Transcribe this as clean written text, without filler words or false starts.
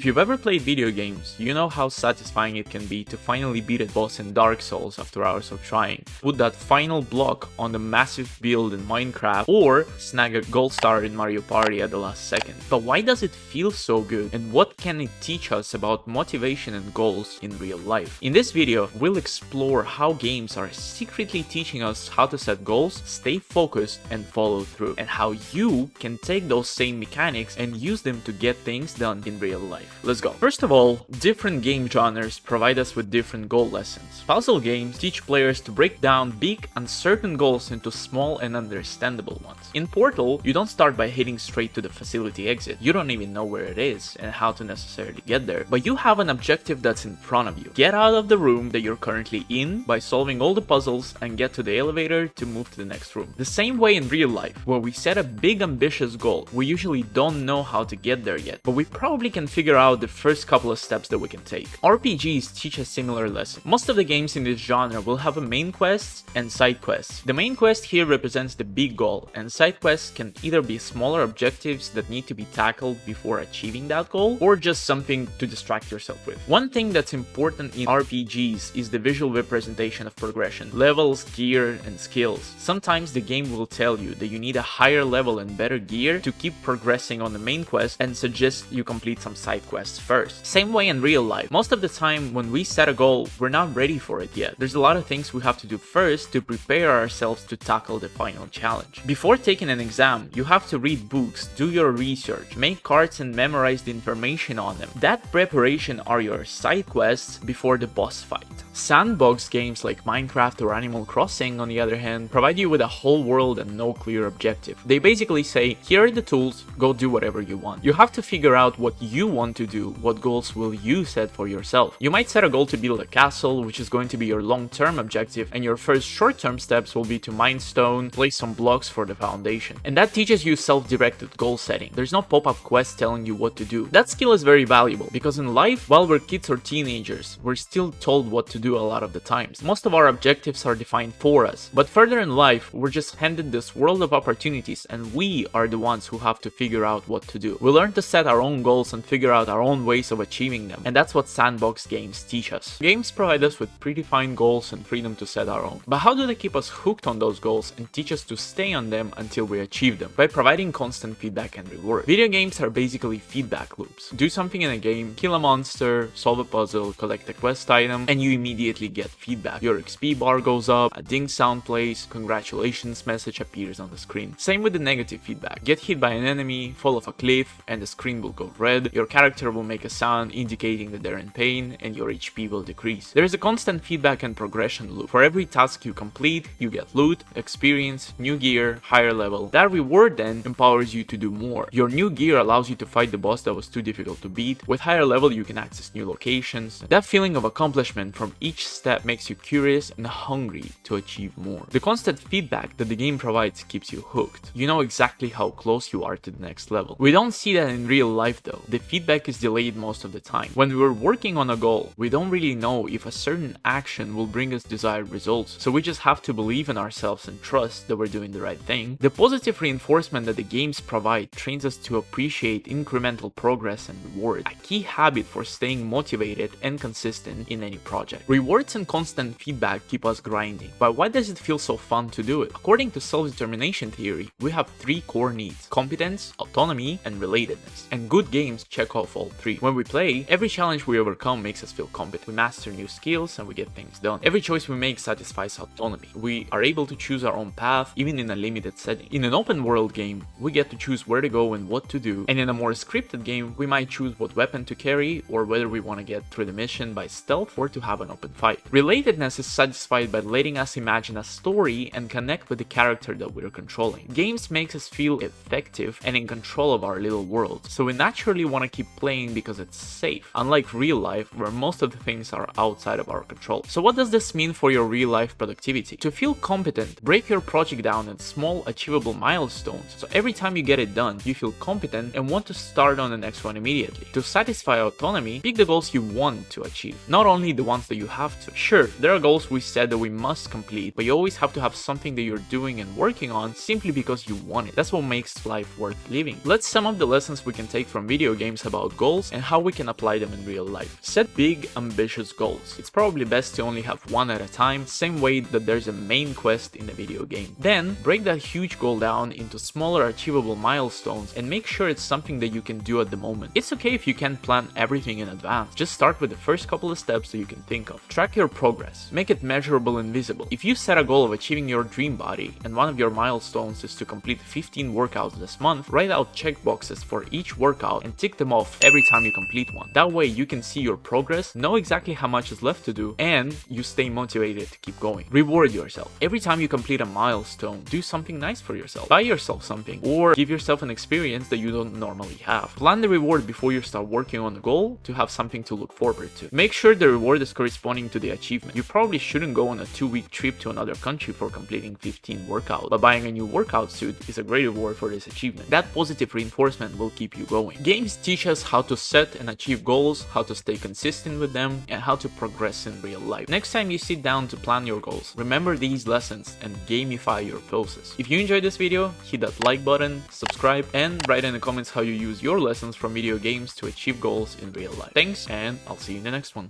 If you've ever played video games, you know how satisfying it can be to finally beat a boss in Dark Souls after hours of trying, put that final block on the massive build in Minecraft, or snag a gold star in Mario Party at the last second. But why does it feel so good, and what can it teach us about motivation and goals in real life? In this video, we'll explore how games are secretly teaching us how to set goals, stay focused, and follow through, and how you can take those same mechanics and use them to get things done in real life. Let's go. First of all, different game genres provide us with different goal lessons. Puzzle games teach players to break down big, uncertain goals into small and understandable ones. In Portal, you don't start by heading straight to the facility exit. You don't even know where it is and how to necessarily get there, but you have an objective that's in front of you. Get out of the room that you're currently in by solving all the puzzles and get to the elevator to move to the next room. The same way in real life, where we set a big ambitious goal, we usually don't know how to get there yet, but we probably can figure out the first couple of steps that we can take. RPGs teach a similar lesson. Most of the games in this genre will have a main quest and side quests. The main quest here represents the big goal, and side quests can either be smaller objectives that need to be tackled before achieving that goal, or just something to distract yourself with. One thing that's important in RPGs is the visual representation of progression, levels, gear, and skills. Sometimes the game will tell you that you need a higher level and better gear to keep progressing on the main quest and suggest you complete some side quests first. Same way in real life. Most of the time when we set a goal, we're not ready for it yet. There's a lot of things we have to do first to prepare ourselves to tackle the final challenge. Before taking an exam, you have to read books, do your research, make cards and memorize the information on them. That preparation are your side quests before the boss fight. Sandbox games like Minecraft or Animal Crossing, on the other hand, provide you with a whole world and no clear objective. They basically say, here are the tools, go do whatever you want. You have to figure out what you want to do, what goals will you set for yourself. You might set a goal to build a castle, which is going to be your long-term objective, and your first short-term steps will be to mine stone, place some blocks for the foundation. And that teaches you self-directed goal setting. There's no pop-up quest telling you what to do. That skill is very valuable, because in life, while we're kids or teenagers, we're still told what to do a lot of the times. Most of our objectives are defined for us, but further in life, we're just handed this world of opportunities, and we are the ones who have to figure out what to do. We learn to set our own goals and figure out our own ways of achieving them, and that's what sandbox games teach us. Games provide us with predefined goals and freedom to set our own. But how do they keep us hooked on those goals and teach us to stay on them until we achieve them? By providing constant feedback and reward. Video games are basically feedback loops. Do something in a game, kill a monster, solve a puzzle, collect a quest item, and you immediately get feedback. Your XP bar goes up, a ding sound plays, congratulations message appears on the screen. Same with the negative feedback. Get hit by an enemy, fall off a cliff, and the screen will go red. Your character will make a sound indicating that they're in pain, and your HP will decrease. There is a constant feedback and progression loop. For every task you complete, you get loot, experience, new gear, higher level. That reward then empowers you to do more. Your new gear allows you to fight the boss that was too difficult to beat. With higher level, you can access new locations. That feeling of accomplishment from each step makes you curious and hungry to achieve more. The constant feedback that the game provides keeps you hooked. You know exactly how close you are to the next level. We don't see that in real life though. The feedback is delayed most of the time. When we're working on a goal, we don't really know if a certain action will bring us desired results, so we just have to believe in ourselves and trust that we're doing the right thing. The positive reinforcement that the games provide trains us to appreciate incremental progress and reward, a key habit for staying motivated and consistent in any project. Rewards and constant feedback keep us grinding, but why does it feel so fun to do it? According to self-determination theory, we have three core needs: competence, autonomy, and relatedness. And good games check off all three. When we play, every challenge we overcome makes us feel competent. We master new skills and we get things done. Every choice we make satisfies autonomy. We are able to choose our own path, even in a limited setting. In an open world game, we get to choose where to go and what to do, and in a more scripted game, we might choose what weapon to carry or whether we want to get through the mission by stealth or to have an open fight. Relatedness is satisfied by letting us imagine a story and connect with the character that we're controlling. Games makes us feel effective and in control of our little world, so we naturally want to keep playing because it's safe, unlike real life where most of the things are outside of our control. So what does this mean for your real life productivity? To feel competent, break your project down into small achievable milestones, so every time you get it done, you feel competent and want to start on the next one immediately. To satisfy autonomy, pick the goals you want to achieve, not only the ones that you have to. Sure, there are goals we said that we must complete, but you always have to have something that you're doing and working on simply because you want it. That's what makes life worth living. Let's sum up the lessons we can take from video games about about goals and how we can apply them in real life. Set big, ambitious goals. It's probably best to only have one at a time, same way that there's a main quest in a video game. Then, break that huge goal down into smaller achievable milestones and make sure it's something that you can do at the moment. It's okay if you can't plan everything in advance, just start with the first couple of steps that you can think of. Track your progress, make it measurable and visible. If you set a goal of achieving your dream body and one of your milestones is to complete 15 workouts this month, write out checkboxes for each workout and tick them off every time you complete one. That way you can see your progress, know exactly how much is left to do, and you stay motivated to keep going. Reward yourself. Every time you complete a milestone, do something nice for yourself. Buy yourself something or give yourself an experience that you don't normally have. Plan the reward before you start working on the goal to have something to look forward to. Make sure the reward is corresponding to the achievement. You probably shouldn't go on a 2-week trip to another country for completing 15 workouts, but buying a new workout suit is a great reward for this achievement. That positive reinforcement will keep you going. Games teach us how to set and achieve goals, how to stay consistent with them, and how to progress in real life. Next time you sit down to plan your goals, remember these lessons and gamify your process. If you enjoyed this video, hit that like button, subscribe, and write in the comments how you use your lessons from video games to achieve goals in real life. Thanks, and I'll see you in the next one.